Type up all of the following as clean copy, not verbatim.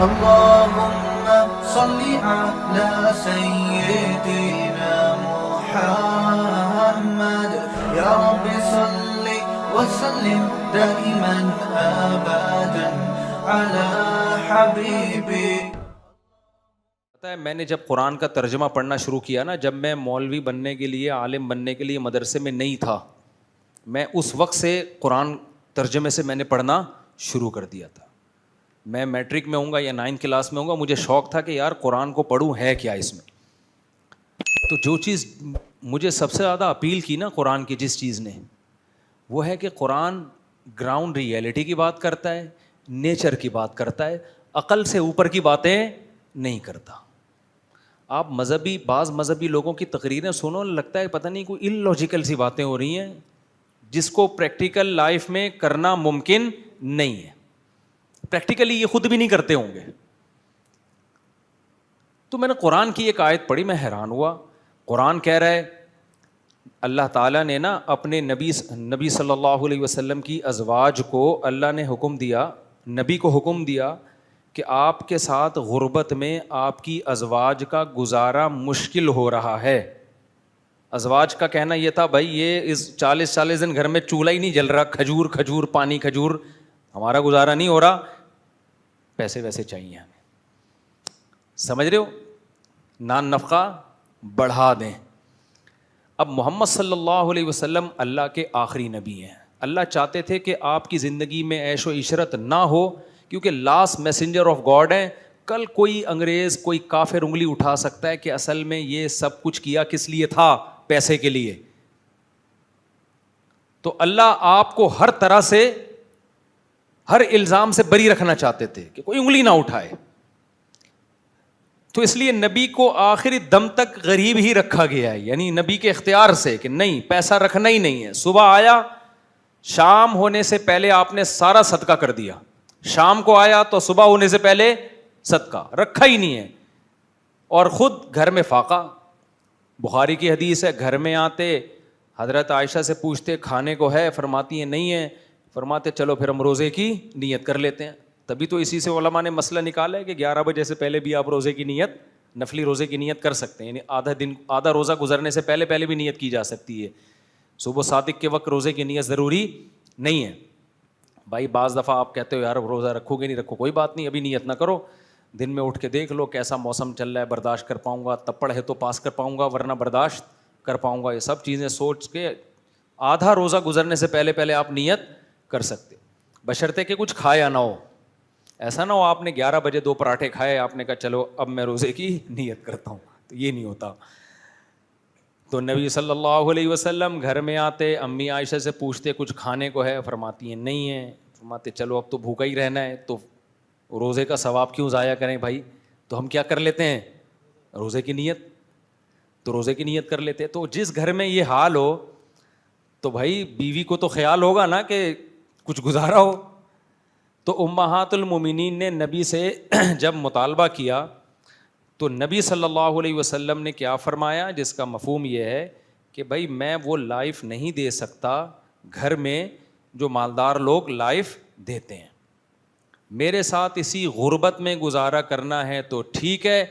اللهم صل على سيدنا محمد يا رب صل وسلم دائما ابدا على حبيبي. پتہ ہے میں نے جب قرآن کا ترجمہ پڑھنا شروع کیا نا، جب میں مولوی بننے کے لیے، عالم بننے کے لیے مدرسے میں نہیں تھا، میں اس وقت سے قرآن ترجمے سے میں نے پڑھنا شروع کر دیا تھا. میں میٹرک میں ہوں گا یا 9 کلاس میں ہوں گا، مجھے شوق تھا کہ یار قرآن کو پڑھوں، ہے کیا اس میں. تو جو چیز مجھے سب سے زیادہ اپیل کی نا قرآن کی، جس چیز نے، وہ ہے کہ قرآن گراؤنڈ ریئلٹی کی بات کرتا ہے، نیچر کی بات کرتا ہے، عقل سے اوپر کی باتیں نہیں کرتا. آپ بعض مذہبی لوگوں کی تقریریں سنو، لگتا ہے پتہ نہیں کوئی ان لاجیکل سی باتیں ہو رہی ہیں جس کو پریکٹیکل لائف میں کرنا ممکن نہیں ہے. پریکٹیکلی یہ خود بھی نہیں کرتے ہوں گے. تو میں نے قرآن کی ایک آیت پڑھی، میں حیران ہوا. قرآن کہہ رہا ہے، اللہ تعالیٰ نے نا اپنے نبی صلی اللہ علیہ وسلم کی ازواج کو اللہ نے حکم دیا، نبی کو حکم دیا کہ آپ کے ساتھ غربت میں آپ کی ازواج کا گزارا مشکل ہو رہا ہے. ازواج کا کہنا یہ تھا، بھائی یہ اس 40 دن گھر میں چولہا ہی نہیں جل رہا، کھجور پانی کھجور، ہمارا گزارا نہیں ہو رہا، پیسے ویسے چاہیے ہمیں. سمجھ رہے ہو؟ نان نفقہ بڑھا دیں. اب محمد صلی اللہ علیہ وسلم اللہ کے آخری نبی ہیں. اللہ چاہتے تھے کہ آپ کی زندگی میں عیش و عشرت نہ ہو، کیونکہ لاسٹ میسنجر آف گاڈ ہیں. کل کوئی انگریز، کوئی کافر انگلی اٹھا سکتا ہے کہ اصل میں یہ سب کچھ کیا کس لیے تھا؟ پیسے کے لیے. تو اللہ آپ کو ہر طرح سے، ہر الزام سے بری رکھنا چاہتے تھے کہ کوئی انگلی نہ اٹھائے. تو اس لیے نبی کو آخری دم تک غریب ہی رکھا گیا ہے، یعنی نبی کے اختیار سے کہ نہیں، پیسہ رکھنا ہی نہیں ہے. صبح آیا، شام ہونے سے پہلے آپ نے سارا صدقہ کر دیا. شام کو آیا تو صبح ہونے سے پہلے صدقہ رکھا ہی نہیں ہے. اور خود گھر میں فاقہ. بخاری کی حدیث ہے، گھر میں آتے حضرت عائشہ سے پوچھتے کھانے کو ہے، فرماتی ہیں نہیں ہے، فرماتے چلو پھر ہم روزے کی نیت کر لیتے ہیں. تبھی تو اسی سے علماء نے مسئلہ نکالا ہے کہ 11 بجے سے پہلے بھی آپ روزے کی نیت، نفلی روزے کی نیت کر سکتے ہیں. یعنی آدھا روزہ گزرنے سے پہلے بھی نیت کی جا سکتی ہے. صبح صادق کے وقت روزے کی نیت ضروری نہیں ہے. بھائی بعض دفعہ آپ کہتے ہو یار روزہ رکھو گے نہیں رکھو، کوئی بات نہیں، ابھی نیت نہ کرو. دن میں اٹھ کے دیکھ لو کیسا موسم چل رہا ہے، برداشت کر پاؤں گا، تپڑ ہے تو پاس کر پاؤں گا ورنہ برداشت کر پاؤں گا. یہ سب چیزیں سوچ کے آدھا روزہ گزرنے سے پہلے آپ نیت کر سکتے، بشرطے کہ کچھ کھایا نہ ہو. ایسا نہ ہو آپ نے 11 بجے 2 پراٹھے کھائے، آپ نے کہا چلو اب میں روزے کی نیت کرتا ہوں، تو یہ نہیں ہوتا. تو نبی صلی اللہ علیہ وسلم گھر میں آتے، امی عائشہ سے پوچھتے کچھ کھانے کو ہے، فرماتی ہیں نہیں ہے. فرماتے چلو اب تو بھوکا ہی رہنا ہے، تو روزے کا ثواب کیوں ضائع کریں بھائی، تو ہم کیا کر لیتے ہیں، روزے کی نیت. تو روزے کی نیت کر لیتے. تو جس گھر میں یہ حال ہو تو بھائی بیوی کو تو خیال ہوگا نا کہ کچھ گزارا ہو. تو امہات المومنین نے نبی سے جب مطالبہ کیا تو نبی صلی اللہ علیہ وسلم نے کیا فرمایا، جس کا مفہوم یہ ہے کہ بھائی میں وہ لائف نہیں دے سکتا گھر میں جو مالدار لوگ لائف دیتے ہیں. میرے ساتھ اسی غربت میں گزارا کرنا ہے تو ٹھیک ہے،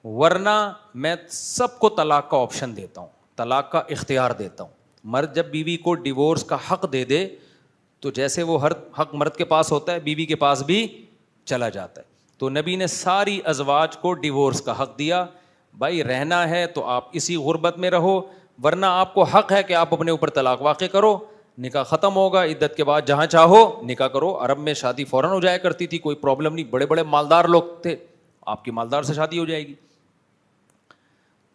ورنہ میں سب کو طلاق کا آپشن دیتا ہوں، طلاق کا اختیار دیتا ہوں. مرد جب بیوی کو ڈیورس کا حق دے دے تو جیسے وہ ہر حق مرد کے پاس ہوتا ہے بیوی کے پاس بھی چلا جاتا ہے. تو نبی نے ساری ازواج کو ڈیورس کا حق دیا. بھائی رہنا ہے تو آپ اسی غربت میں رہو، ورنہ آپ کو حق ہے کہ آپ اپنے اوپر طلاق واقع کرو. نکاح ختم ہوگا، عدت کے بعد جہاں چاہو نکاح کرو. عرب میں شادی فوراً ہو جایا کرتی تھی، کوئی پرابلم نہیں. بڑے بڑے مالدار لوگ تھے، آپ کی مالدار سے شادی ہو جائے گی.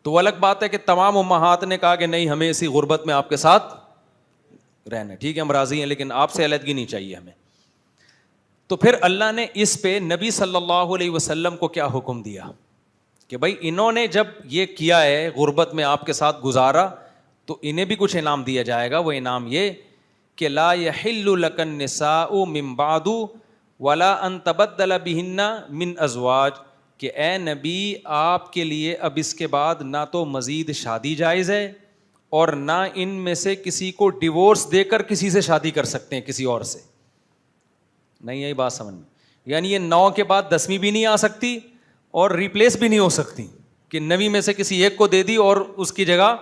تو الگ بات ہے کہ تمام امہات نے کہا کہ نہیں، ہمیں اسی غربت میں آپ کے ساتھ رہنا ہے. ٹھیک ہے ہم راضی ہیں، لیکن آپ سے علیحدگی نہیں چاہیے ہمیں. تو پھر اللہ نے اس پہ نبی صلی اللہ علیہ وسلم کو کیا حکم دیا کہ بھائی انہوں نے جب یہ کیا ہے غربت میں آپ کے ساتھ گزارا تو انہیں بھی کچھ انعام دیا جائے گا. وہ انعام یہ کہ لا یحل لک النساء من بعد ولا ان تبدل بہن من ازواج، کہ اے نبی آپ کے لیے اب اس کے بعد نہ تو مزید شادی جائز ہے اور نہ ان میں سے کسی کو ڈیورس دے کر کسی سے شادی کر سکتے ہیں کسی اور سے. نہیں یہی بات سمجھ میں. یعنی یہ 9 کے بعد 10ویں بھی نہیں آ سکتی اور ریپلیس بھی نہیں ہو سکتی کہ 9ویں میں سے کسی ایک کو دے دی اور اس کی جگہ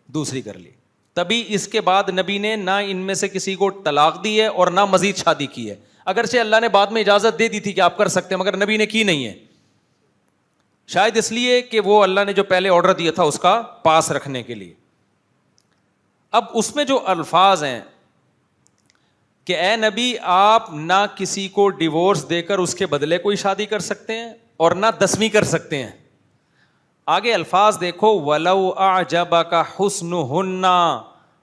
دوسری کر لی. تبھی اس کے بعد نبی نے نہ ان میں سے کسی کو طلاق دی ہے اور نہ مزید شادی کی ہے. اگرچہ اللہ نے بعد میں اجازت دے دی تھی کہ آپ کر سکتے ہیں, مگر نبی نے کی نہیں ہے, شاید اس لیے کہ وہ اللہ نے جو پہلے آرڈر دیا تھا اس کا پاس رکھنے کے لیے. اب اس میں جو الفاظ ہیں کہ اے نبی آپ نہ کسی کو ڈیورس دے کر اس کے بدلے کوئی شادی کر سکتے ہیں اور نہ 10ویں کر سکتے ہیں. آگے الفاظ دیکھو, وَلَوْ أَعْجَبَكَ حُسْنُهُنَّ,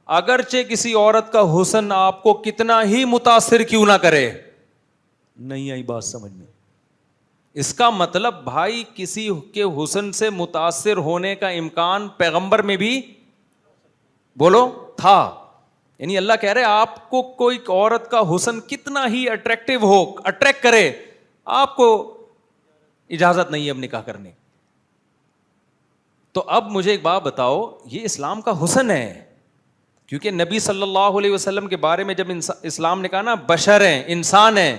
اگرچہ کسی عورت کا حسن آپ کو کتنا ہی متاثر کیوں نہ کرے. نہیں آئی بات سمجھ میں؟ اس کا مطلب بھائی کسی کے حسن سے متاثر ہونے کا امکان پیغمبر میں بھی بولو تھا. یعنی اللہ کہہ رہے آپ کو کوئی عورت کا حسن کتنا ہی اٹریکٹیو ہو, اٹریکٹ کرے, آپ کو اجازت نہیں ہے اب نکاح کرنے. تو اب مجھے ایک بات بتاؤ, یہ اسلام کا حسن ہے, کیونکہ نبی صلی اللہ علیہ وسلم کے بارے میں جب اسلام نے کہا نا بشر ہیں, انسان ہیں,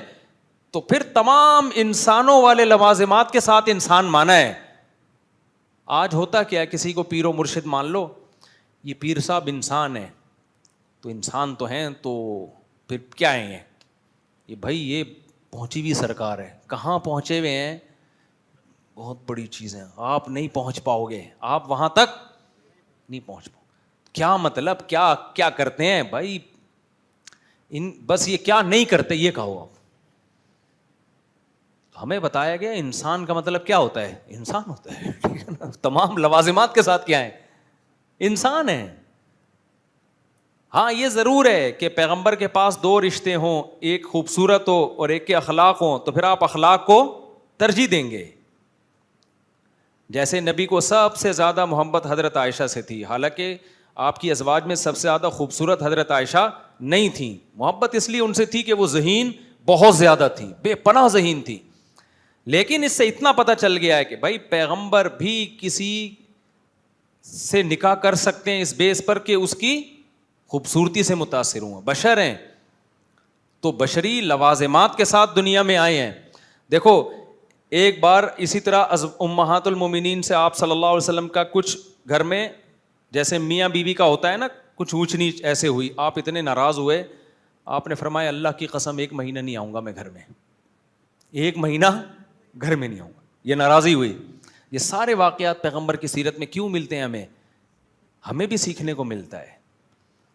تو پھر تمام انسانوں والے لوازمات کے ساتھ انسان مانا ہے. آج ہوتا کیا, کسی کو پیر و مرشد مان لو, یہ پیر صاحب انسان ہے, تو انسان تو ہیں تو پھر کیا ہیں یہ بھائی, یہ پہنچی ہوئی سرکار ہے. کہاں پہنچے ہوئے ہیں, بہت بڑی چیزیں, آپ نہیں پہنچ پاؤ گے, آپ وہاں تک نہیں پہنچ پاؤ. کیا مطلب, کیا کرتے ہیں بھائی, بس یہ کیا نہیں کرتے یہ کہو آپ. ہمیں بتایا گیا انسان کا مطلب کیا ہوتا ہے, انسان ہوتا ہے, ٹھیک ہے نا, تمام لوازمات کے ساتھ کیا ہے, انسان ہے. ہاں یہ ضرور ہے کہ پیغمبر کے پاس 2 رشتے ہوں, ایک خوبصورت ہو اور ایک کے اخلاق ہوں, تو پھر آپ اخلاق کو ترجیح دیں گے. جیسے نبی کو سب سے زیادہ محبت حضرت عائشہ سے تھی, حالانکہ آپ کی ازواج میں سب سے زیادہ خوبصورت حضرت عائشہ نہیں تھیں. محبت اس لیے ان سے تھی کہ وہ ذہین بہت زیادہ تھی, بے پناہ ذہین تھی. لیکن اس سے اتنا پتہ چل گیا ہے کہ بھائی پیغمبر بھی کسی سے نکاح کر سکتے ہیں اس بیس پر کہ اس کی خوبصورتی سے متاثر ہوں. بشر ہیں تو بشری لوازمات کے ساتھ دنیا میں آئے ہیں. دیکھو ایک بار اسی طرح امہات المومنین سے آپ صلی اللہ علیہ وسلم کا کچھ گھر میں جیسے میاں بیوی کا ہوتا ہے نا, کچھ اونچ نیچ ایسے ہوئی, آپ اتنے ناراض ہوئے, آپ نے فرمایا اللہ کی قسم 1 مہینہ نہیں آؤں گا میں گھر میں, 1 مہینہ گھر میں نہیں آؤں گا. یہ ناراضی ہوئی. یہ سارے واقعات پیغمبر کی سیرت میں کیوں ملتے ہیں, ہمیں بھی سیکھنے کو ملتا ہے.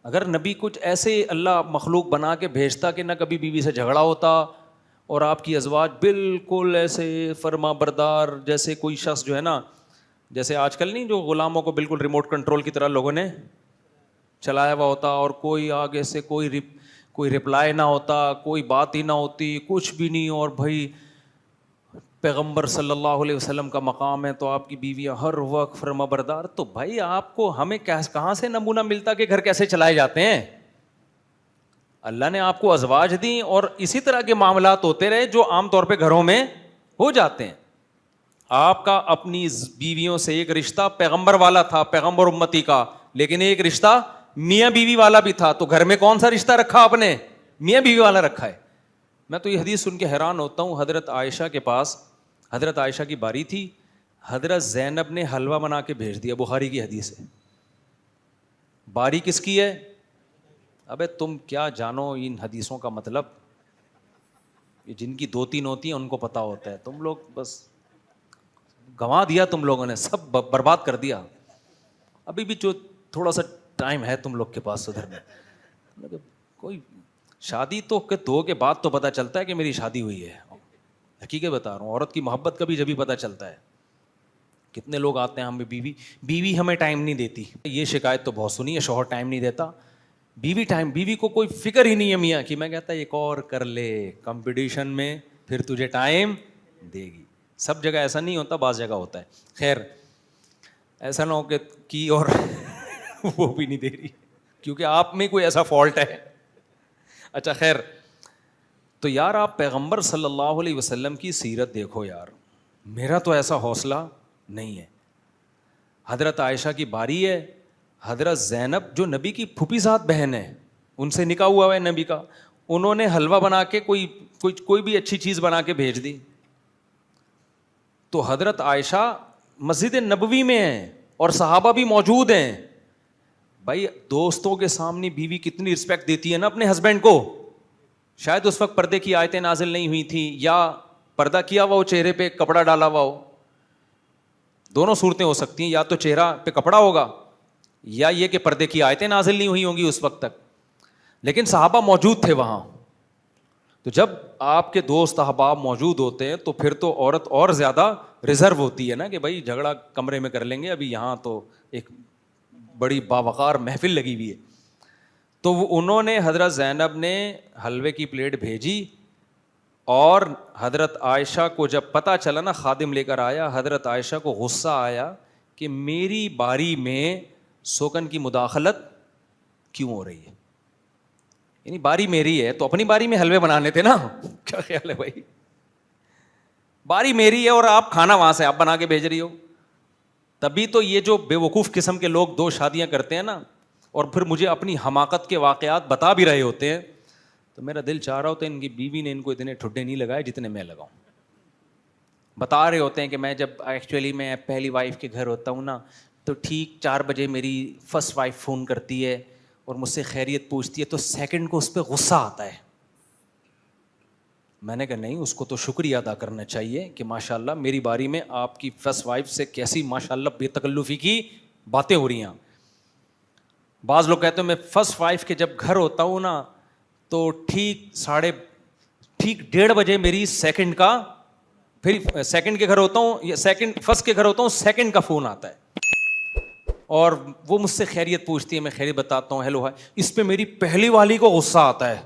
اگر نبی کچھ ایسے اللہ مخلوق بنا کے بھیجتا کہ نہ کبھی بیوی سے جھگڑا ہوتا اور آپ کی ازواج بالکل ایسے فرما بردار, جیسے کوئی شخص جو ہے نا, جیسے آج کل نہیں جو غلاموں کو بالکل ریموٹ کنٹرول کی طرح لوگوں نے چلایا ہوا ہوتا, اور کوئی آگے سے کوئی رپلائی نہ ہوتا, کوئی بات ہی نہ ہوتی, کچھ بھی نہیں. اور بھائی پیغمبر صلی اللہ علیہ وسلم کا مقام ہے تو آپ کی بیویاں ہر وقت فرما بردار, تو بھائی آپ کو ہمیں کہاں سے نمونہ ملتا کہ گھر کیسے چلائے جاتے ہیں. اللہ نے آپ کو ازواج دیں اور اسی طرح کے معاملات ہوتے رہے جو عام طور پہ گھروں میں ہو جاتے ہیں. آپ کا اپنی بیویوں سے ایک رشتہ پیغمبر والا تھا, پیغمبر امتی کا, لیکن ایک رشتہ میاں بیوی والا بھی تھا. تو گھر میں کون سا رشتہ رکھا آپ نے, میاں بیوی والا رکھا ہے. میں تو یہ حدیث سن کے حیران ہوتا ہوں. حضرت عائشہ کے پاس, حضرت عائشہ کی باری تھی, حضرت زینب نے حلوہ بنا کے بھیج دیا, بخاری کی حدیث ہے. باری کس کی ہے؟ ابے تم کیا جانو ان حدیثوں کا مطلب, جن کی 2-3 ہوتی ہیں ان کو پتہ ہوتا ہے. تم لوگ بس گنوا دیا, تم لوگوں نے سب برباد کر دیا. ابھی بھی جو تھوڑا سا ٹائم ہے تم لوگ کے پاس سدھرنے. کوئی شادی تو 2 کے بعد تو پتہ چلتا ہے کہ میری شادی ہوئی ہے. حقیقت بتا رہا ہوں, عورت کی محبت کا بھی جبھی پتہ چلتا ہے. کتنے لوگ آتے ہیں ہمیں بیوی ہمیں ٹائم نہیں دیتی. یہ شکایت تو بہت سنی ہے, شوہر ٹائم نہیں دیتا. بیوی کو کوئی فکر ہی نہیں ہے میاں کی. میں کہتا ہے ایک اور کر لے کمپٹیشن میں, پھر تجھے ٹائم دے گی. سب جگہ ایسا نہیں ہوتا, بعض جگہ ہوتا ہے. خیر ایسا نہ ہو کہ کی اور وہ بھی نہیں دے رہی, کیونکہ آپ میں کوئی ایسا فالٹ ہے. اچھا خیر, تو یار آپ پیغمبر صلی اللہ علیہ وسلم کی سیرت دیکھو یار, میرا تو ایسا حوصلہ نہیں ہے. حضرت عائشہ کی باری ہے, حضرت زینب جو نبی کی پھوپھی زاد بہن ہے, ان سے نکاح ہوا ہے نبی کا, انہوں نے حلوہ بنا کے کوئی بھی اچھی چیز بنا کے بھیج دی. تو حضرت عائشہ مسجد نبوی میں ہیں اور صحابہ بھی موجود ہیں. بھائی دوستوں کے سامنے بیوی کتنی رسپیکٹ دیتی ہے نا اپنے ہسبینڈ کو. شاید اس وقت پردے کی آیتیں نازل نہیں ہوئی تھیں, یا پردہ کیا ہوا ہو, چہرے پہ کپڑا ڈالا ہوا ہو. دونوں صورتیں ہو سکتی ہیں, یا تو چہرہ پہ کپڑا ہوگا یا یہ کہ پردے کی آیتیں نازل نہیں ہوئی ہوں گی اس وقت تک. لیکن صحابہ موجود تھے وہاں. تو جب آپ کے دوست احباب موجود ہوتے ہیں تو پھر تو عورت اور زیادہ ریزرو ہوتی ہے نا کہ بھائی جھگڑا کمرے میں کر لیں گے, ابھی یہاں تو ایک بڑی باوقار محفل لگی ہوئی ہے. تو انہوں نے حضرت زینب نے حلوے کی پلیٹ بھیجی, اور حضرت عائشہ کو جب پتہ چلا نا, خادم لے کر آیا, حضرت عائشہ کو غصہ آیا کہ میری باری میں سوکن کی مداخلت کیوں ہو رہی ہے. یعنی باری میری ہے تو اپنی باری میں حلوے بنانے تھے نا. کیا خیال ہے بھائی, باری میری ہے اور آپ کھانا وہاں سے آپ بنا کے بھیج رہی ہو. تبھی تو یہ جو بے وقوف قسم کے لوگ 2 شادیاں کرتے ہیں نا, اور پھر مجھے اپنی حماقت کے واقعات بتا بھی رہے ہوتے ہیں, تو میرا دل چاہ رہا ہوتا ہے ان کی بیوی نے ان کو اتنے ٹھڈے نہیں لگائے جتنے میں لگاؤں. بتا رہے ہوتے ہیں کہ میں جب ایکچولی میں پہلی وائف کے گھر ہوتا ہوں نا, تو ٹھیک 4 بجے میری فرسٹ وائف فون کرتی ہے اور مجھ سے خیریت پوچھتی ہے, تو سیکنڈ کو اس پہ غصہ آتا ہے. میں نے کہا نہیں, اس کو تو شکریہ ادا کرنا چاہیے کہ ماشاء اللہ میری باری میں آپ کی فرسٹ وائف سے کیسی ماشاء اللہ بے تکلفی کی باتیں ہو رہی ہیں. بعض لوگ کہتے ہیں میں فرسٹ وائف کے جب گھر ہوتا ہوں نا, تو ٹھیک 1:30 بجے میری سیکنڈ کا, پھر سیکنڈ کے گھر ہوتا ہوں یا فرسٹ کے گھر ہوتا ہوں, سیکنڈ کا فون آتا ہے اور وہ مجھ سے خیریت پوچھتی ہے, میں خیریت بتاتا ہوں, ہیلو ہائی. اس پہ میری پہلی والی کو غصہ آتا ہے.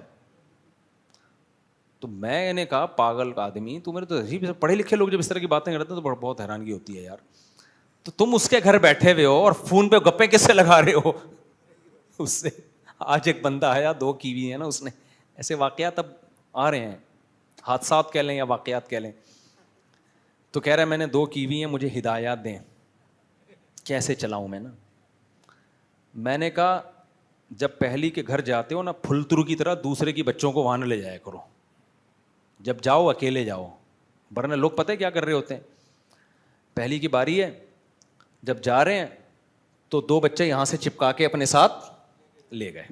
تو میں نے کہا پاگل کا آدمی, تو میرے تو عجیب پڑھے لکھے لوگ جب اس طرح کی باتیں کرتے ہیں تو بہت حیرانگی ہوتی ہے یار. تو تم اس کے گھر بیٹھے ہوئے ہو اور فون پہ گپیں کس سے لگا رہے ہو اس سے. آج ایک بندہ آیا 2 کیوی ہے نا, اس نے ایسے واقعات اب آ رہے ہیں, حادثات کہہ لیں یا واقعات کہہ لیں. تو کہہ رہا ہے میں نے 2 کیوی ہیں, مجھے ہدایات دیں کیسے چلاؤں میں نا. میں نے کہا جب پہلی کے گھر جاتے ہو نا, پھلترو کی طرح دوسرے کی بچوں کو وہاں نہ لے جایا کرو. جب جاؤ اکیلے جاؤ, ورنہ لوگ پتہ ہے کیا کر رہے ہوتے ہیں, پہلی کی باری ہے, جب جا رہے ہیں تو 2 بچے یہاں سے چپکا کے اپنے ساتھ لے گئے.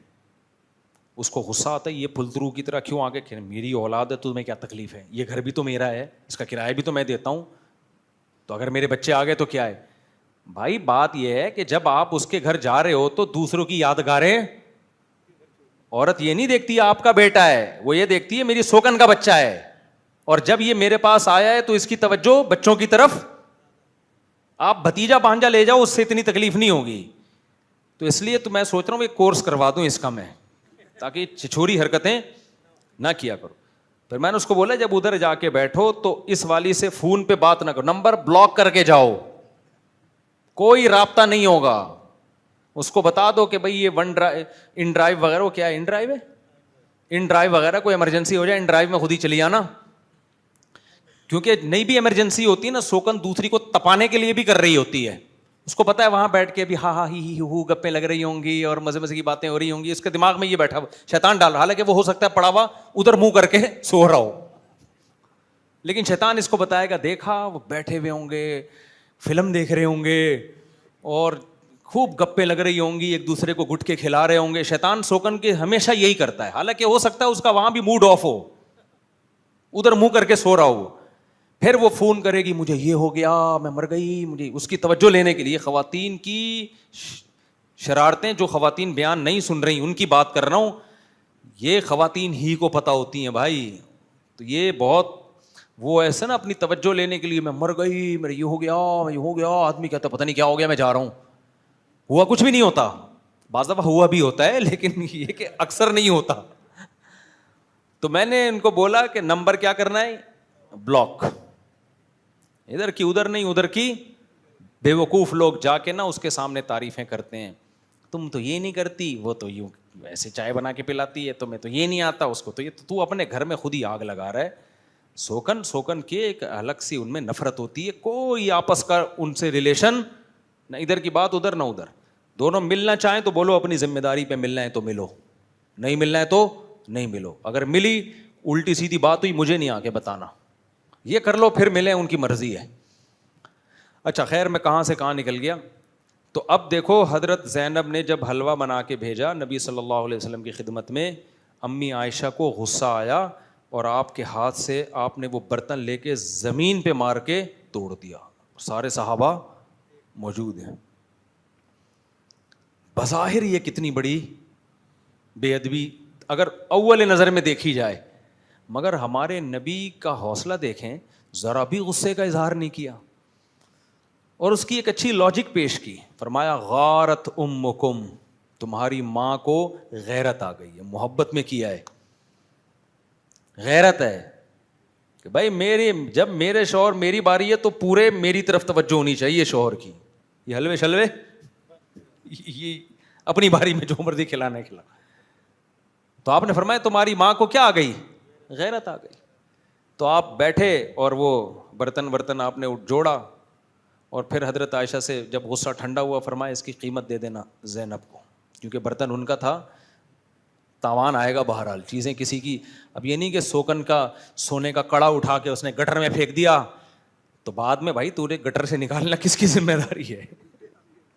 اس کو غصہ آتا ہے, یہ پھلترو کی طرح کیوں آگے, کہ میری اولاد ہے تو تمہیں کیا تکلیف ہے, یہ گھر بھی تو میرا ہے, اس کا کرایہ بھی تو میں دیتا ہوں, تو اگر میرے بچے آ گئے تو کیا ہے. بھائی بات یہ ہے کہ جب آپ اس کے گھر جا رہے ہو تو دوسروں کی یادگاریں, عورت یہ نہیں دیکھتی آپ کا بیٹا ہے, وہ یہ دیکھتی ہے میری سوکن کا بچہ ہے, اور جب یہ میرے پاس آیا ہے تو اس کی توجہ بچوں کی طرف. آپ بھتیجا بھانجا لے جاؤ, اس سے اتنی تکلیف نہیں ہوگی. تو اس لیے تو میں سوچ رہا ہوں ایک کورس کروا دوں اس کا میں, تاکہ چھچوری حرکتیں نہ کیا کرو. پھر میں نے اس کو بولا جب ادھر جا کے بیٹھو تو اس والی سے فون پہ بات نہ کرو, نمبر بلاک کر کے جاؤ, کوئی رابطہ نہیں ہوگا. اس کو بتا دو کہ بھائی یہ ان ڈرائیو وغیرہ, وہ کیا ہے ان ڈرائیو ہے, ان ڈرائیو وغیرہ, کوئی ایمرجنسی ہو جائے ان ڈرائیو میں خود ہی چلی آنا. کیونکہ نہیں بھی ایمرجنسی ہوتی ہے نا, سوکن دوسری کو تپانے کے لیے بھی کر رہی ہوتی ہے. اس کو پتا ہے وہاں بیٹھ کے بھی ہاں ہی ہو گپیں لگ رہی ہوں گی اور مزے مزے کی باتیں ہو رہی ہوں گی, اس کے دماغ میں یہ بیٹھا شیطان ڈال رہا, حالانکہ وہ ہو سکتا ہے پڑا ہوا ادھر منہ کر کے سو رہا ہو, لیکن شیطان اس کو بتائے گا دیکھا وہ بیٹھے ہوئے ہوں گے, فلم دیکھ رہے ہوں گے اور خوب گپیں لگ رہی ہوں گی, ایک دوسرے کو گٹ کے کھلا رہے ہوں گے. شیطان سوکن کے ہمیشہ یہی کرتا ہے, حالانکہ ہو سکتا ہے اس کا وہاں بھی موڈ آف ہو, ادھر منہ کر کے سو رہا ہو. پھر وہ فون کرے گی مجھے یہ ہو گیا, میں مر گئی, مجھے اس کی توجہ لینے کے لیے. خواتین کی شرارتیں جو خواتین بیان نہیں سن رہی ان کی بات کر رہا ہوں, یہ خواتین ہی کو پتہ ہوتی ہیں بھائی. تو یہ بہت وہ ایسے نا اپنی توجہ لینے کے لیے, میں مر گئی, میرے یہ ہو گیا, یہ ہو گیا. آدمی کہتا پتہ نہیں کیا ہو گیا, میں جا رہا ہوں. ہوا کچھ بھی نہیں ہوتا, بعض دفعہ ہوا بھی ہوتا ہے لیکن یہ کہ اکثر نہیں ہوتا. تو میں نے ان کو بولا کہ نمبر کیا کرنا ہے, بلاک. ادھر کی ادھر نہیں, ادھر کی. بے وقوف لوگ جا کے نا اس کے سامنے تعریفیں کرتے ہیں, تم تو یہ نہیں کرتی, وہ تو یوں ایسے چائے بنا کے پلاتی ہے, تمہیں تو یہ نہیں آتا, اس کو تو یہ, تو اپنے گھر میں خود ہی آگ لگا رہا ہے. سوکن کے ایک الگ سی ان میں نفرت ہوتی ہے, کوئی آپس کا ان سے ریلیشن نہ, ادھر کی بات ادھر نہ ادھر. دونوں ملنا چاہیں تو بولو اپنی ذمہ داری پہ ملنا ہے تو ملو, نہیں ملنا ہے تو نہیں ملو. اگر ملی الٹی سیدھی بات ہوئی مجھے نہیں آ کے بتانا, یہ کر لو پھر ملیں, ان کی مرضی ہے. اچھا خیر میں کہاں سے کہاں نکل گیا. تو اب دیکھو حضرت زینب نے جب حلوہ بنا کے بھیجا نبی صلی اللہ علیہ وسلم کی خدمت میں, امی عائشہ کو غصہ آیا اور آپ کے ہاتھ سے آپ نے وہ برتن لے کے زمین پہ مار کے توڑ دیا. سارے صحابہ موجود ہیں. بظاہر یہ کتنی بڑی بے ادبی اگر اول نظر میں دیکھی جائے, مگر ہمارے نبی کا حوصلہ دیکھیں, ذرا بھی غصے کا اظہار نہیں کیا اور اس کی ایک اچھی لاجک پیش کی. فرمایا غارت امکم, تمہاری ماں کو غیرت آ گئی ہے, محبت میں کیا ہے, غیرت ہے کہ بھائی جب میرے شوہر میری باری ہے تو پورے میری طرف توجہ ہونی چاہیے شوہر کی. یہ حلوے شلوے یہ اپنی باری میں جو مرضی کھلانا کھلا. تو آپ نے فرمایا تمہاری ماں کو کیا آ گئی, غیرت آ گئی. تو آپ بیٹھے اور وہ برتن آپ نے جوڑا اور پھر حضرت عائشہ سے جب غصہ ٹھنڈا ہوا فرمایا اس کی قیمت دے دینا زینب کو, کیونکہ برتن ان کا تھا, تاوان آئے گا بہرحال. چیزیں کسی کی, اب یہ نہیں کہ سونے کا کڑا اٹھا کے اس نے گٹر میں پھینک دیا تو بعد میں بھائی تو نے گٹر سے نکالنا کس کی ذمہ داری ہے,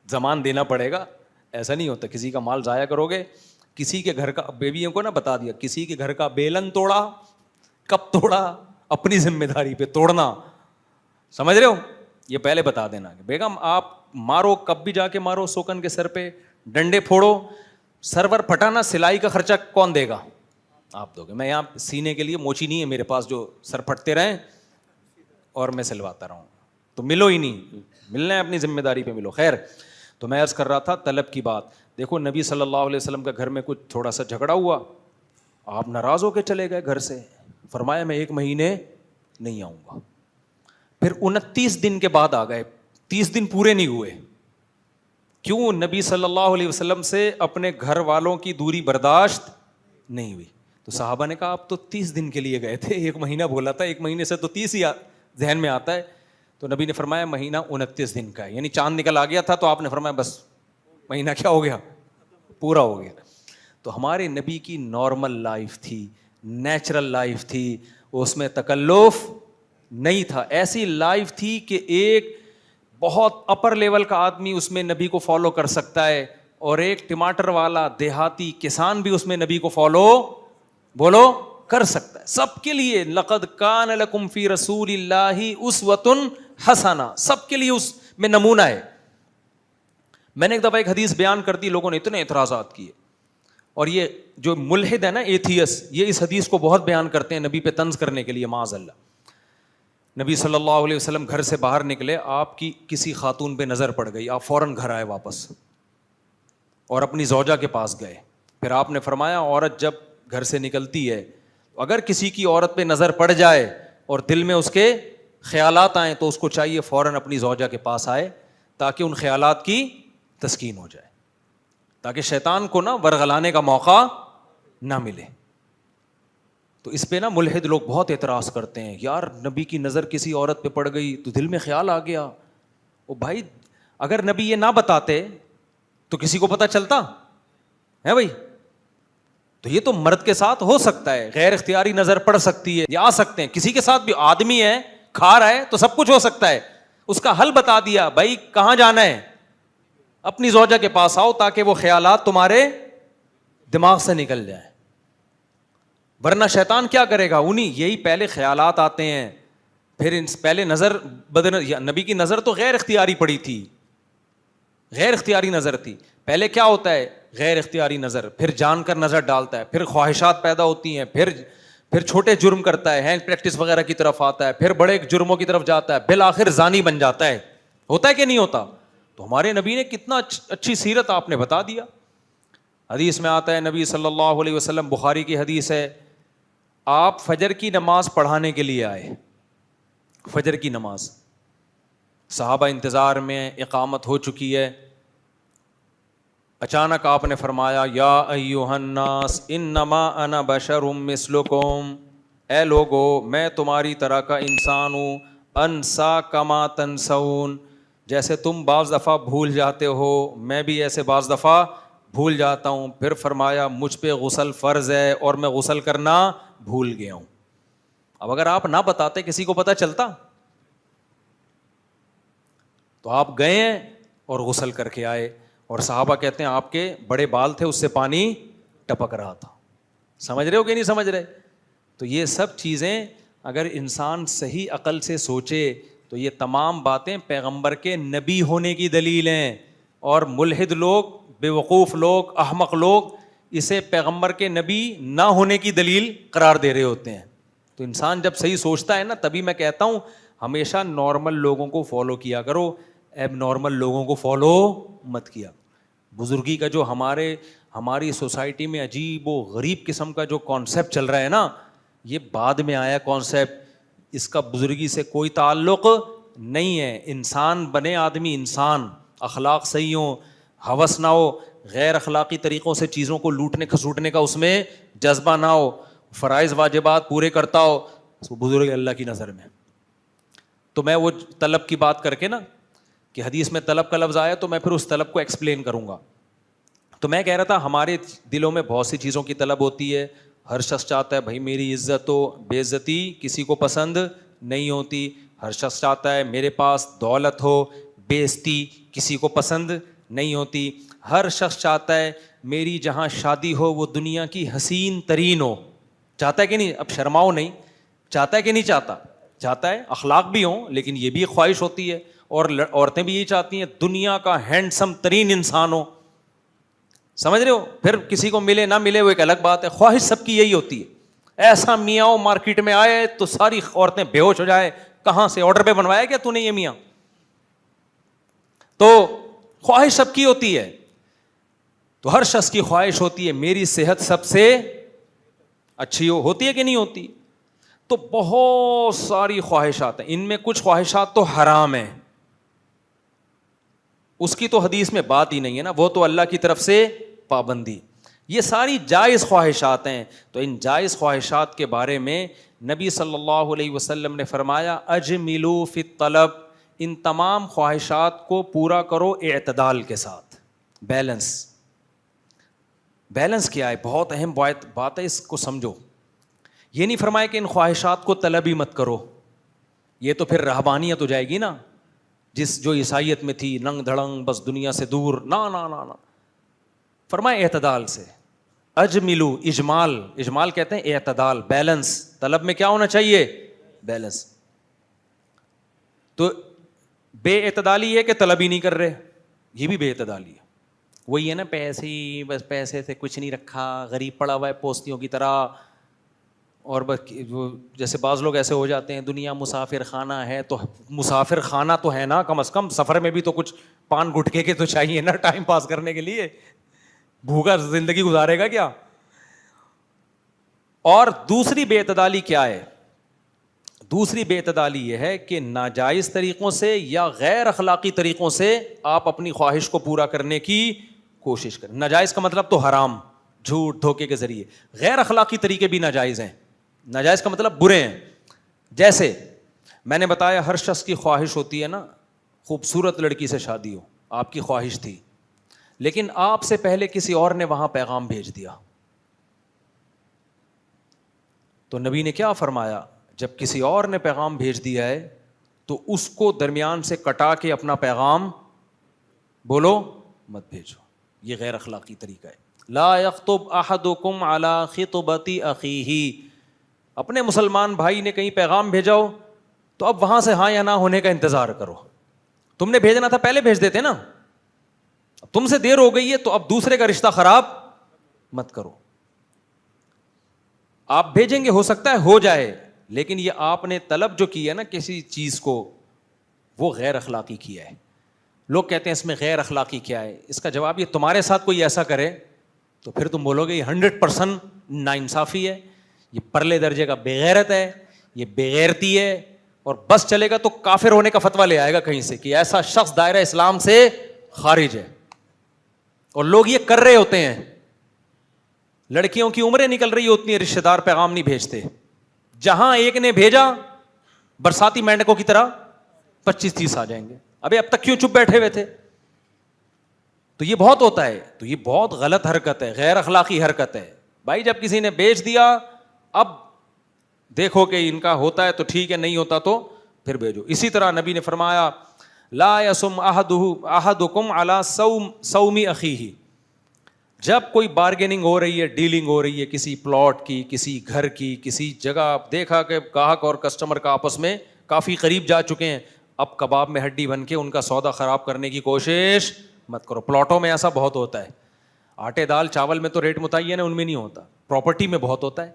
زمان دینا پڑے گا. ایسا نہیں ہوتا, کسی کا مال ضائع کرو گے. کسی کے گھر کا, بیویوں کو نہ بتا دیا, کسی کے گھر کا بیلن توڑا, کب توڑا, اپنی ذمہ داری پہ توڑنا, سمجھ رہے ہو, یہ پہلے بتا دینا کہ بیگم آپ مارو, کب بھی جا کے مارو, سوکن کے سر پہ ڈنڈے پھوڑو, سرور پھٹانا سلائی کا خرچہ کون دے گا, آپ دو گے. میں یہاں سینے کے لیے موچی نہیں ہے میرے پاس جو سر پھٹتے رہیں اور میں سلواتا رہوں, تو ملو ہی نہیں, ملنا ہے اپنی ذمہ داری پہ ملو. خیر تو میں عرض کر رہا تھا طلب کی بات. دیکھو نبی صلی اللہ علیہ وسلم کا گھر میں کچھ تھوڑا سا جھگڑا ہوا, آپ ناراض ہو کے چلے گئے گھر سے. فرمایا میں 1 مہینے نہیں آؤں گا. پھر 29 دن کے بعد آ گئے, 30 دن پورے نہیں ہوئے. کیوں؟ نبی صلی اللہ علیہ وسلم سے اپنے گھر والوں کی دوری برداشت نہیں ہوئی. تو صحابہ نے کہا آپ تو 30 دن کے لیے گئے تھے, 1 مہینہ بولا تھا, 1 مہینے سے تو 30 ہی ذہن میں آتا ہے. تو نبی نے فرمایا مہینہ 29 دن کا ہے, یعنی چاند نکل آ گیا تھا تو آپ نے فرمایا بس مہینہ کیا ہو گیا, پورا ہو گیا. تو ہمارے نبی کی نارمل لائف تھی, نیچرل لائف تھی, اس میں تکلف نہیں تھا. ایسی لائف تھی کہ ایک بہت اپر لیول کا آدمی اس میں نبی کو فالو کر سکتا ہے, اور ایک ٹماٹر والا دیہاتی کسان بھی اس میں نبی کو فالو بولو کر سکتا ہے. سب کے لیے لقد کان لکم فی رسول اللہ اسوۃ حسنہ, سب کے لیے اس میں نمونہ ہے. میں نے ایک دفعہ ایک حدیث بیان کر دی, لوگوں نے اتنے اعتراضات کیے, اور یہ جو ملحد ہے نا ایتھیس, یہ اس حدیث کو بہت بیان کرتے ہیں نبی پہ طنز کرنے کے لیے. معاذ اللہ, نبی صلی اللہ علیہ وسلم گھر سے باہر نکلے, آپ کی کسی خاتون پہ نظر پڑ گئی, آپ فوراً گھر آئے واپس اور اپنی زوجہ کے پاس گئے. پھر آپ نے فرمایا عورت جب گھر سے نکلتی ہے, اگر کسی کی عورت پہ نظر پڑ جائے اور دل میں اس کے خیالات آئیں تو اس کو چاہیے فوراً اپنی زوجہ کے پاس آئے تاکہ ان خیالات کی تسکین ہو جائے, تاکہ شیطان کو نا ورغلانے کا موقع نہ ملے. تو اس پہ نا ملحد لوگ بہت اعتراض کرتے ہیں, یار نبی کی نظر کسی عورت پہ پڑ گئی تو دل میں خیال آ گیا. او بھائی اگر نبی یہ نہ بتاتے تو کسی کو پتہ چلتا ہے بھائی؟ تو یہ تو مرد کے ساتھ ہو سکتا ہے, غیر اختیاری نظر پڑ سکتی ہے, یا آ سکتے ہیں, کسی کے ساتھ بھی, آدمی ہے کھا رہا ہے تو سب کچھ ہو سکتا ہے. اس کا حل بتا دیا, بھائی کہاں جانا ہے, اپنی زوجہ کے پاس آؤ تاکہ وہ خیالات تمہارے دماغ سے نکل جائیں. ورنہ شیطان کیا کرے گا, انہیں یہی پہلے خیالات آتے ہیں, پھر پہلے نظر نبی کی نظر تو غیر اختیاری پڑی تھی, غیر اختیاری نظر تھی. پہلے کیا ہوتا ہے غیر اختیاری نظر, پھر جان کر نظر ڈالتا ہے, پھر خواہشات پیدا ہوتی ہیں, پھر چھوٹے جرم کرتا ہے, ہینڈ پریکٹس وغیرہ کی طرف آتا ہے, پھر بڑے جرموں کی طرف جاتا ہے, بالآخر زانی بن جاتا ہے. ہوتا ہے کہ نہیں ہوتا؟ تو ہمارے نبی نے کتنا اچھی سیرت آپ نے بتا دیا. حدیث میں آتا ہے نبی صلی اللہ علیہ وسلم, بخاری کی حدیث ہے, آپ فجر کی نماز پڑھانے کے لیے آئے. فجر کی نماز, صحابہ انتظار میں, اقامت ہو چکی ہے. اچانک آپ نے فرمایا یا ایھا الناس انما انا بشر مثلکم, اے لوگو میں تمہاری طرح کا انسان ہوں, انسا کما تنسون, جیسے تم بعض دفعہ بھول جاتے ہو میں بھی ایسے بعض دفعہ بھول جاتا ہوں. پھر فرمایا مجھ پہ غسل فرض ہے اور میں غسل کرنا بھول گیا ہوں. اب اگر آپ نہ بتاتے کسی کو پتا چلتا؟ تو آپ گئے ہیں اور غسل کر کے آئے, اور صحابہ کہتے ہیں آپ کے بڑے بال تھے اس سے پانی ٹپک رہا تھا. سمجھ رہے ہو کہ نہیں سمجھ رہے؟ تو یہ سب چیزیں اگر انسان صحیح عقل سے سوچے تو یہ تمام باتیں پیغمبر کے نبی ہونے کی دلیل ہیں, اور ملحد لوگ, بے وقوف لوگ, احمق لوگ اسے پیغمبر کے نبی نہ ہونے کی دلیل قرار دے رہے ہوتے ہیں. تو انسان جب صحیح سوچتا ہے نا, تبھی میں کہتا ہوں ہمیشہ نارمل لوگوں کو فالو کیا کرو, ایب نارمل لوگوں کو فالو مت کیا. بزرگی کا جو ہماری سوسائٹی میں عجیب و غریب قسم کا جو کانسیپٹ چل رہا ہے نا, یہ بعد میں آیا کانسیپٹ, اس کا بزرگی سے کوئی تعلق نہیں ہے. انسان بنے آدمی, انسان اخلاق صحیح ہو, ہوس نہ ہو, غیر اخلاقی طریقوں سے چیزوں کو لوٹنے کھسوٹنے کا اس میں جذبہ نہ ہو, فرائض واجبات پورے کرتا ہو, تو بزرگ اللہ کی نظر میں. تو میں وہ طلب کی بات کر کے نا, کہ حدیث میں طلب کا لفظ آیا تو میں پھر اس طلب کو ایکسپلین کروں گا. تو میں کہہ رہا تھا ہمارے دلوں میں بہت سی چیزوں کی طلب ہوتی ہے. ہر شخص چاہتا ہے بھائی میری عزت ہو, بے عزتی کسی کو پسند نہیں ہوتی. ہر شخص چاہتا ہے میرے پاس دولت ہو, بے عزتی کسی کو پسند نہیں ہوتی. ہر شخص چاہتا ہے میری جہاں شادی ہو وہ دنیا کی حسین ترین ہو. چاہتا ہے کہ نہیں؟ اب شرماؤ نہیں, چاہتا ہے کہ نہیں چاہتا؟ چاہتا ہے. اخلاق بھی ہوں لیکن یہ بھی ایک خواہش ہوتی ہے, اور عورتیں بھی یہی چاہتی ہیں دنیا کا ہینڈسم ترین انسان ہو. سمجھ رہے ہو؟ پھر کسی کو ملے نہ ملے وہ ایک الگ بات ہے, خواہش سب کی یہی ہوتی ہے. ایسا میاں ہو مارکیٹ میں آئے تو ساری عورتیں بے ہوش ہو جائے, کہاں سے آرڈر پہ بنوایا کیا تو نے یہ میاں؟ تو خواہش سب کی ہوتی ہے. تو ہر شخص کی خواہش ہوتی ہے میری صحت سب سے اچھی ہو, ہوتی ہے کہ نہیں ہوتی؟ تو بہت ساری خواہشات ہیں, ان میں کچھ خواہشات تو حرام ہیں, اس کی تو حدیث میں بات ہی نہیں ہے نا, وہ تو اللہ کی طرف سے پابندی. یہ ساری جائز خواہشات ہیں. تو ان جائز خواہشات کے بارے میں نبی صلی اللہ علیہ وسلم نے فرمایا اجملوا فی الطلب, ان تمام خواہشات کو پورا کرو اعتدال کے ساتھ. بیلنس, بیلنس کیا ہے؟ بہت اہم بات ہے, اس کو سمجھو. یہ نہیں فرمایا کہ ان خواہشات کو طلب ہی مت کرو, یہ تو پھر رہبانیت ہو جائے گی نا, جو عیسائیت میں تھی, ننگ دھڑنگ بس دنیا سے دور. نہ فرمائے اعتدال سے. اجملو, اجمال کہتے ہیں اعتدال, بیلنس. طلب میں کیا ہونا چاہیے؟ بیلنس. تو بے اعتدالی ہے کہ طلب ہی نہیں کر رہے, یہ بھی بے اعتدالی ہے. وہی ہے نا, پیسے ہی بس, پیسے سے کچھ نہیں رکھا, غریب پڑا ہوا ہے پوستیوں کی طرح. اور بس جیسے بعض لوگ ایسے ہو جاتے ہیں دنیا مسافر خانہ ہے, تو مسافر خانہ تو ہے نا, کم از کم سفر میں بھی تو کچھ پان گٹکے کے تو چاہیے نا ٹائم پاس کرنے کے لیے, بھوکا زندگی گزارے گا کیا؟ اور دوسری بے اعتدالی کیا ہے؟ دوسری بے اعتدالی یہ ہے کہ ناجائز طریقوں سے یا غیر اخلاقی طریقوں سے آپ اپنی خواہش کو پورا کرنے کی کوشش کریں. ناجائز کا مطلب تو حرام, جھوٹ دھوکے کے ذریعے. غیر اخلاقی طریقے بھی ناجائز ہیں. ناجائز کا مطلب برے ہیں. جیسے میں نے بتایا ہر شخص کی خواہش ہوتی ہے نا خوبصورت لڑکی سے شادی ہو, آپ کی خواہش تھی, لیکن آپ سے پہلے کسی اور نے وہاں پیغام بھیج دیا. تو نبی نے کیا فرمایا؟ جب کسی اور نے پیغام بھیج دیا ہے تو اس کو درمیان سے کٹا کے اپنا پیغام بولو مت بھیجو. یہ غیر اخلاقی طریقہ ہے. لا یخطب احدکم علی خطبۃ اخیہ, اپنے مسلمان بھائی نے کہیں پیغام بھیجا ہو تو اب وہاں سے ہاں یا نہ ہونے کا انتظار کرو. تم نے بھیجنا تھا پہلے بھیج دیتے نا, اب تم سے دیر ہو گئی ہے تو اب دوسرے کا رشتہ خراب مت کرو. آپ بھیجیں گے, ہو سکتا ہے ہو جائے, لیکن یہ آپ نے طلب جو کی ہے نا کسی چیز کو, وہ غیر اخلاقی کیا ہے. لوگ کہتے ہیں اس میں غیر اخلاقی کیا ہے؟ اس کا جواب یہ, تمہارے ساتھ کوئی ایسا کرے تو پھر تم بولو گے یہ 100% ناانصافی ہے, یہ پرلے درجے کا بےغیرت ہے, یہ بےغیرتی ہے, اور بس چلے گا تو کافر ہونے کا فتویٰ لے آئے گا کہیں سے کہ ایسا شخص دائرہ اسلام سے خارج ہے. اور لوگ یہ کر رہے ہوتے ہیں. لڑکیوں کی عمریں نکل رہی ہوتی ہیں, رشتہ دار پیغام نہیں بھیجتے. جہاں ایک نے بھیجا برساتی مینڈکوں کی طرح 25-30 آ جائیں گے. ابے اب تک کیوں چپ بیٹھے ہوئے تھے؟ تو یہ بہت ہوتا ہے, تو یہ بہت غلط حرکت ہے, غیر اخلاقی حرکت ہے بھائی. جب کسی نے بیچ دیا, اب دیکھو کہ ان کا ہوتا ہے تو ٹھیک ہے, نہیں ہوتا تو پھر بھیجو. اسی طرح نبی نے فرمایا لا یصم احدکم علی صوم اخیہ, جب کوئی بارگیننگ ہو رہی ہے, ڈیلنگ ہو رہی ہے کسی پلاٹ کی, کسی گھر کی, کسی جگہ, دیکھا کہ گاہک اور کسٹمر کا آپس میں کافی قریب جا چکے ہیں, اب کباب میں ہڈی بن کے ان کا سودا خراب کرنے کی کوشش مت کرو. پلاٹوں میں ایسا بہت ہوتا ہے, آٹے دال چاول میں تو ریٹ متعین ہے, ان میں نہیں ہوتا, پراپرٹی میں بہت ہوتا ہے.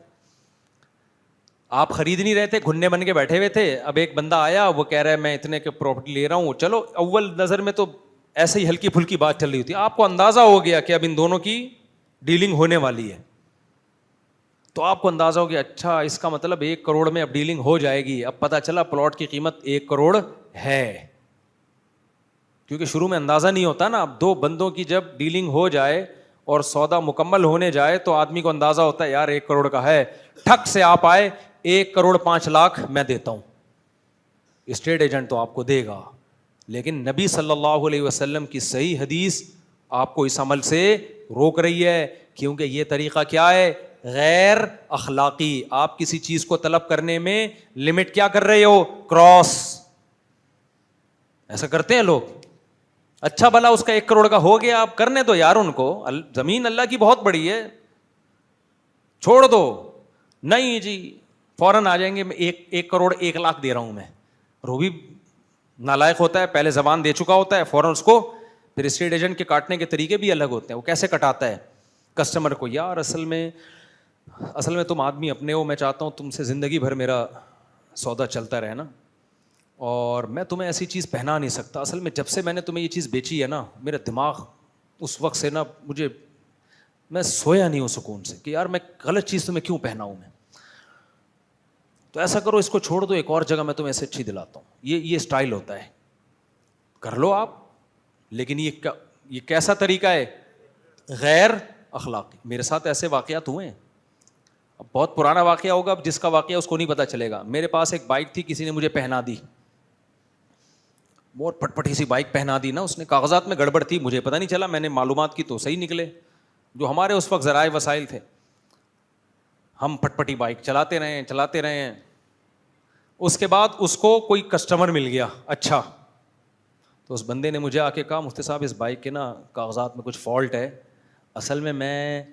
آپ خرید نہیں رہے تھے, گھننے بن کے بیٹھے ہوئے تھے, اب ایک بندہ آیا, وہ کہہ رہا ہے میں اتنے کے پراپرٹی لے رہا ہوں, چلو اول نظر میں تو ایسے ہی ہلکی پھلکی بات چل رہی ہوتی ہے, آپ کو اندازہ ہو گیا کہ اب ان دونوں کی ڈیلنگ ہونے والی ہے, تو آپ کو اندازہ ہو گیا اچھا اس کا مطلب 1 کروڑ میں اب ڈیلنگ ہو جائے گی. اب پتہ چلا پلاٹ کی قیمت 1 کروڑ ہے, کیونکہ شروع میں اندازہ نہیں ہوتا نا. اب 2 بندوں کی جب ڈیلنگ ہو جائے اور سودا مکمل ہونے جائے تو آدمی کو اندازہ ہوتا ہے یار 1 کروڑ کا ہے. ٹھک سے آپ آئے 1 کروڑ 5 لاکھ میں دیتا ہوں, اسٹیٹ ایجنٹ تو آپ کو دے گا, لیکن نبی صلی اللہ علیہ وسلم کی صحیح حدیث آپ کو اس عمل سے روک رہی ہے, کیونکہ یہ طریقہ کیا ہے, غیر اخلاقی. آپ کسی چیز کو طلب کرنے میں لمٹ کیا کر رہے ہو, کراس. ایسا کرتے ہیں لوگ, اچھا بھلا اس کا 1 کروڑ کا ہو گیا, آپ کرنے دو یار ان کو, زمین اللہ کی بہت بڑی ہے, چھوڑ دو. نہیں جی فوراً آ جائیں گے, میں 1 کروڑ 1 لاکھ دے رہا ہوں میں. وہ بھی نالائق ہوتا ہے, پہلے زبان دے چکا ہوتا ہے, فوراً اس کو. پھر اسٹیٹ ایجنٹ کے کاٹنے کے طریقے بھی الگ ہوتے ہیں, وہ کیسے کٹاتا ہے کسٹمر کو, یار اصل میں تم آدمی اپنے ہو, میں چاہتا ہوں تم سے زندگی بھر میرا سودا چلتا رہے نا, اور میں تمہیں ایسی چیز پہنا نہیں سکتا. اصل میں جب سے میں نے تمہیں یہ چیز بیچی ہے نا, میرا دماغ اس وقت سے نا میں سویا نہیں ہوں سکون سے کہ یار میں غلط چیز تمہیں کیوں پہناؤں میں. تو ایسا کرو, اس کو چھوڑ دو, ایک اور جگہ میں تمہیں ایسے اچھی دلاتا ہوں. یہ اسٹائل ہوتا ہے, کر لو آپ. لیکن یہ کیسا طریقہ ہے, غیر اخلاقی. میرے ساتھ ایسے واقعات ہوئے ہیں, اب بہت پرانا واقعہ ہوگا, اب جس کا واقعہ اس کو نہیں پتہ چلے گا. میرے پاس ایک بائک تھی, کسی نے مجھے پہنا دی, بہت پٹپٹی سی بائک پہنا دی نا اس نے, کاغذات میں گڑبڑ تھی, مجھے پتہ نہیں چلا, میں نے معلومات کی تو صحیح نکلے. جو ہمارے اس وقت ذرائع وسائل تھے, ہم پٹپٹی بائک چلاتے رہے. اس کے بعد اس کو کوئی کسٹمر مل گیا اچھا, تو اس بندے نے مجھے آ کے کہا مفتی صاحب اس بائک کے نا کاغذات میں کچھ فالٹ ہے, اصل میں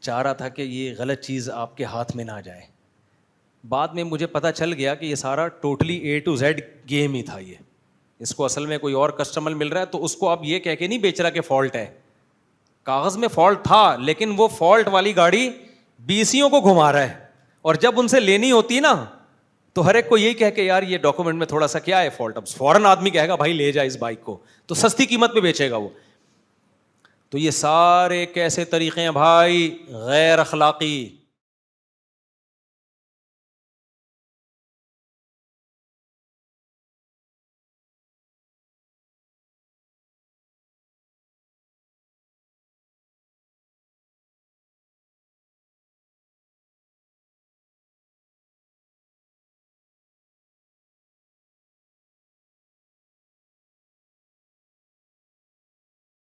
چاہ رہا تھا کہ یہ غلط چیز آپ کے ہاتھ میں نہ جائے. بعد میں مجھے پتہ چل گیا کہ یہ سارا totally A to Z game ہی تھا. یہ اس کو اصل میں کوئی اور کسٹمر مل رہا ہے, تو اس کو اب یہ کہہ کے نہیں بیچ رہا کہ فالٹ ہے, کاغذ میں فالٹ تھا, لیکن وہ فالٹ والی گاڑی BCوں کو گھما رہا ہے, اور جب ان سے لینی ہوتی نا تو ہر ایک کو یہی کہہ کے یار یہ ڈاکومنٹ میں تھوڑا سا کیا ہے فالٹ. اب فوراً آدمی کہے گا بھائی لے جا اس بائک کو, تو سستی قیمت پہ بیچے گا وہ. تو یہ سارے کیسے طریقے ہیں بھائی, غیر اخلاقی.